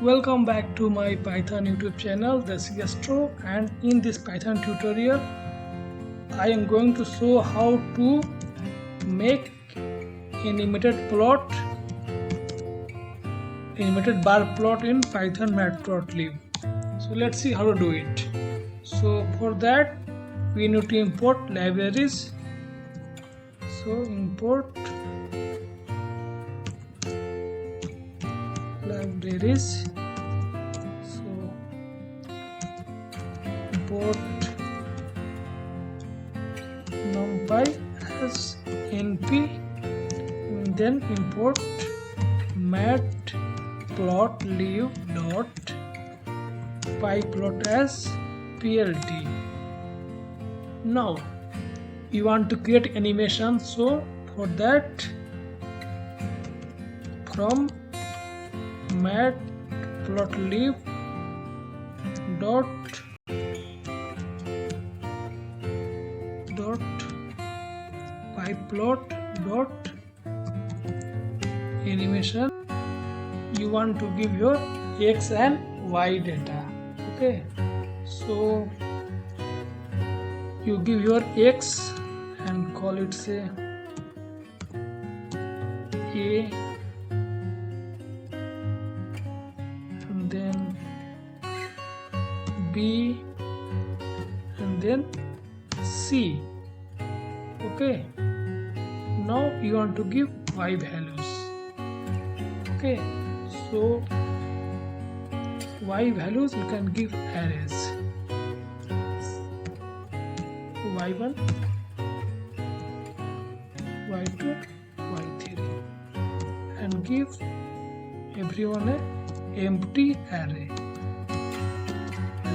Welcome back to my Python YouTube channel, DESI ASTRO, and in this Python tutorial I am going to show how to make animated bar plot in Python Matplotlib. So let's see how to do it. So for that we need to import libraries. So import libraries. So import numpy as np, and then import matplotlib.pyplot as plt. Now you want to create animation, so for that from matplotlib dot pyplot dot animation you want to give your x and y data. Okay, so you give your x and call it say a, and then b, and then c. Okay, now you want to give y values. Okay, so y values you can give arrays y1, y2, y3, and give everyone a empty array.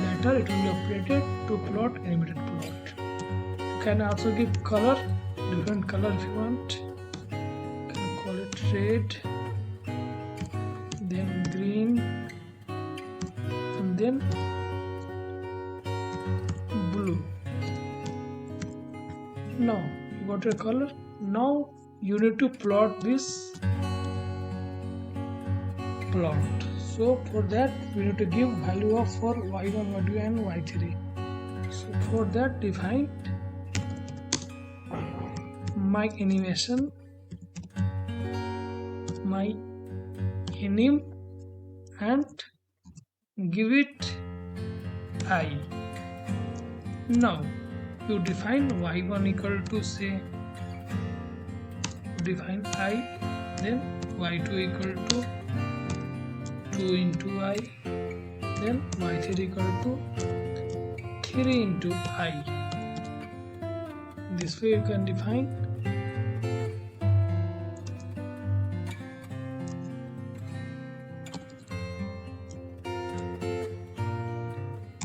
Later it will be updated to plot animated plot. You can also give color, different color if you want. You can call it red, then green, and then blue. Now you got your color. Now you need to plot this plot. So for that we need to give value of for y1, y2 and y3. So for that define my animation, my anim, and give it I. Now you define y1 equal to say define I, then y2 equal to 2 into I, then y3 equal to 3 into I. This way you can define.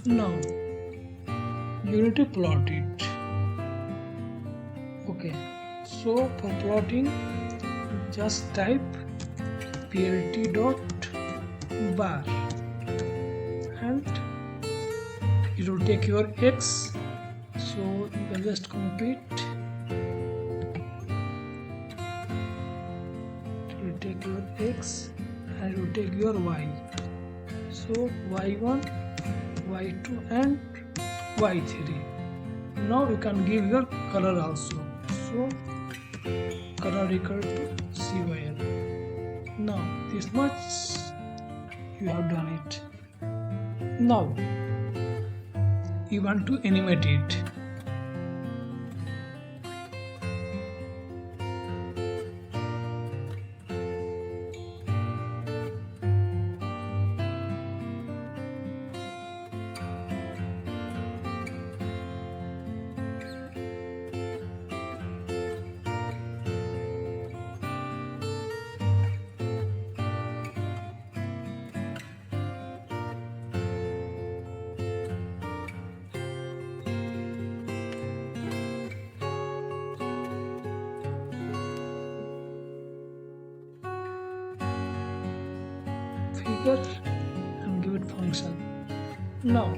Now you need to plot it. Okay, so for plotting just type plt.bar and it will take your x, so you can just copy it. It will take your x and it will take your y. So y1, y2 and y3. Now you can give your color also. So color equal to CYL. Now this much you have done it. Now you want to animate it. Figure and give it function. Now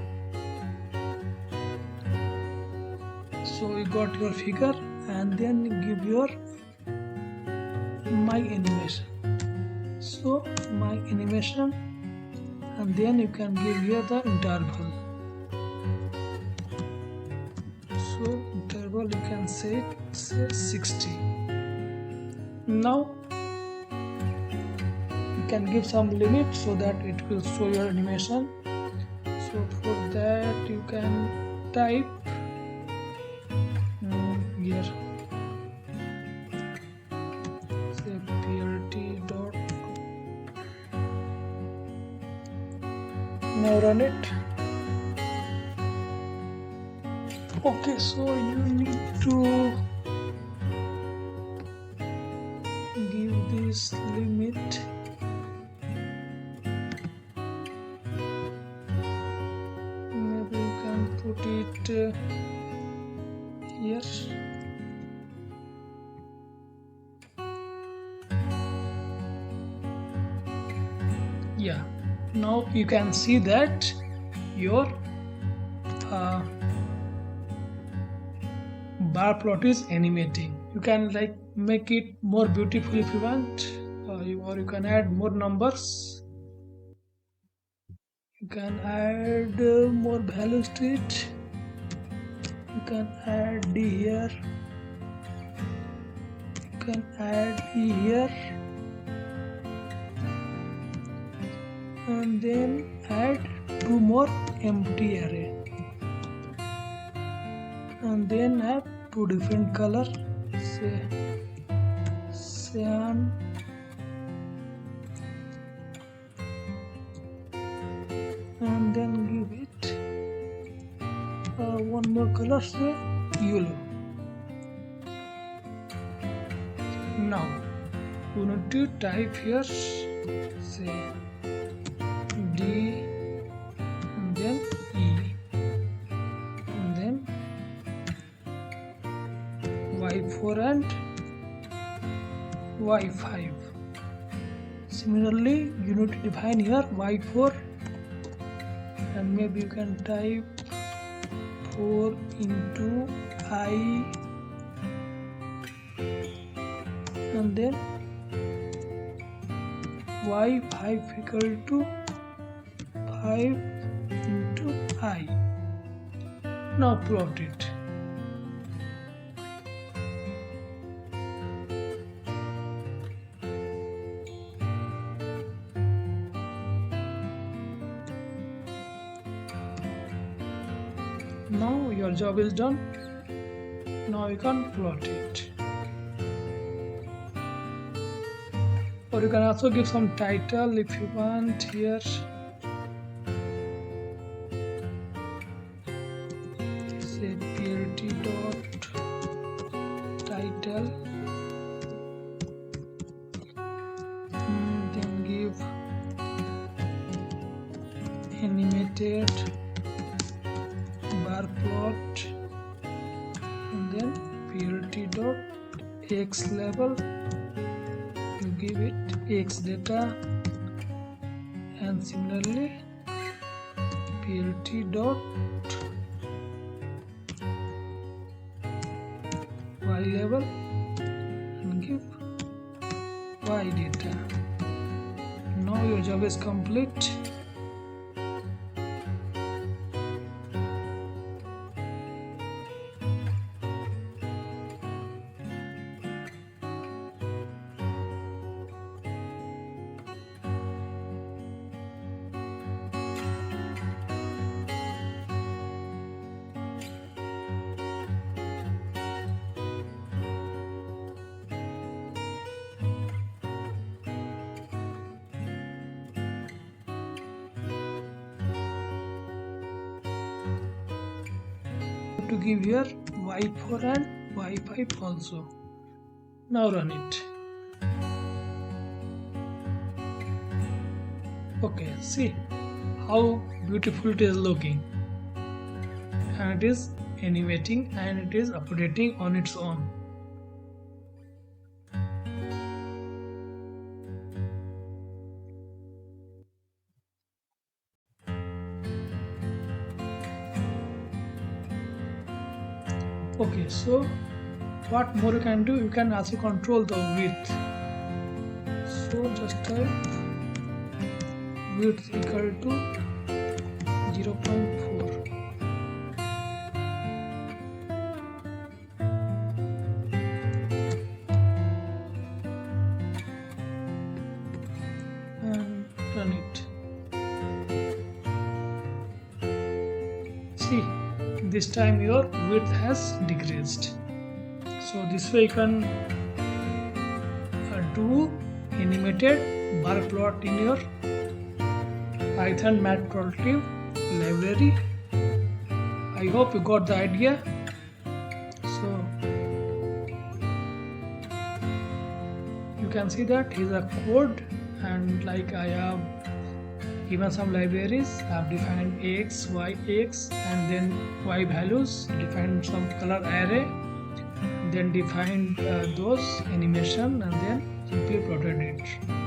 so you got your figure, and then give your my animation. So my animation and then you can give here the interval. So interval you can say 60. Now you can give some limit so that it will show your animation. So for that you can type here say plt dot. Now run it. Okay, so you need to give this limit. Maybe you can put it here. Yeah, now you can see that your bar plot is animating. You can like make it more beautiful if you want, or you can add more numbers. You can add more values to it. You can add D here. You can add E here, and then add 2 more empty array, and then add 2 different color, say cyan, and then give it one more color, say yellow. Now you need to type here say D and then E and then Y4 and Y5. Similarly, you need to define here Y4, and maybe you can type 4 into I, and then Y5 equal to 5 into I. Now plot it. Now your job is done. Now you can plot it. Or you can also give some title if you want here. Say plt dot title. Then give animated bar plot, and then plt dot x level. You give it x data, and similarly plt dot y level and give y data. Now your job is complete. To give here y4 and y5 also. Now run it. Okay, see how beautiful it is looking, and it is animating and it is updating on its own. Okay, so what more you can do, you can also control the width. So just type width equal to 0.4. And run it. See, this time your width has decreased. So this way you can do animated bar plot in your Python Matplotlib library. I hope you got the idea. So you can see that is a code, and like I have given some libraries. I have defined x, y, x, and then y values, defined some color array, then defined those animation, and then simply plotted it.